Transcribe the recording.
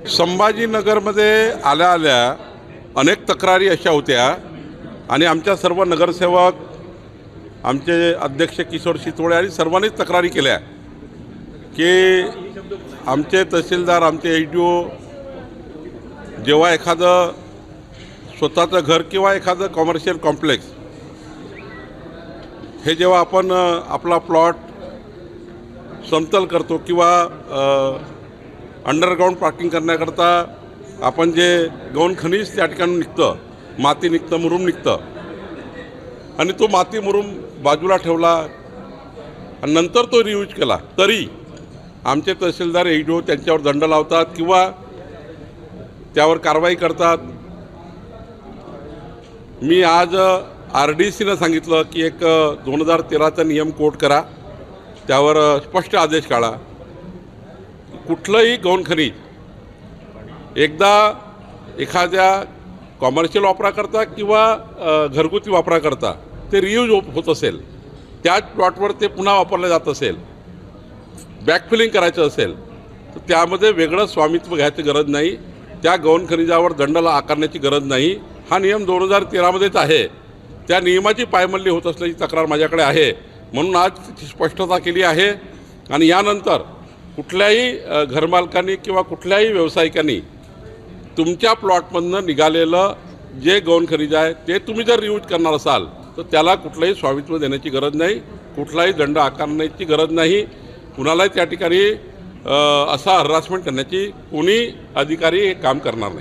संभाजीनगरमध्ये आल्या आल्या अनेक तक्रारी अशा होत्या आणि आमच्या सर्व नगरसेवक, आमचे अध्यक्ष किशोर शितोळे आणि सर्वांनीच तक्रारी केल्या की आमचे तहसीलदार, आमचे एचडीओ जेव्हा एखादं स्वतःचं घर किंवा एखादं कॉमर्शियल कॉम्प्लेक्स हे जेव्हा आपण आपला प्लॉट समतल करतो किंवा अंडरग्राऊंड पार्किंग करण्याकरता आपण जे गौण खनिज त्या ठिकाणी निघतं, माती निघतं, मुरुम निघतं आणि तो माती मुरुम बाजूला ठेवला आणि नंतर तो रियूज केला तरी आमचे तहसीलदार एचडीओ त्यांच्यावर दंड लावतात किंवा त्यावर कारवाई करतात। मी आज RDCनं सांगितलं की एक 2013चा नियम कोट करा, त्यावर स्पष्ट आदेश काढा। कुठलंही गौण खनिज एकदा एखाद्या कॉमर्शियल वापराकरता किंवा घरगुती वापराकरता ते रियूज होत असेल, त्याच प्लॉटवर ते पुन्हा वापरलं जात असेल, बॅकफिलिंग करायचं असेल तर त्यामध्ये वेगळं स्वामित्व घ्यायची गरज नाही, त्या गौण खनिजावर दंडाला आकारण्याची गरज नाही। हा नियम 2013मध्येच आहे। त्या नियमाची पायमल्ली होत असल्याची तक्रार माझ्याकडे आहे, म्हणून आज त्याची स्पष्टता केली आहे। आणि यानंतर कुठल्याही घरमालकांनी किंवा कुठल्याही व्यावसायिकांनी तुमच्या प्लॉटमधनं निघालेलं जे गौण खनिज आहे ते तुम्ही जर रियूज करणार असाल तर त्याला कुठलंही स्वामित्व देण्याची गरज नाही, कुठलाही दंड आकारण्याची गरज नाही, कुणालाही त्या ठिकाणी असा हरासमेंट करण्याची कोणी अधिकारी हे काम करणार नाही।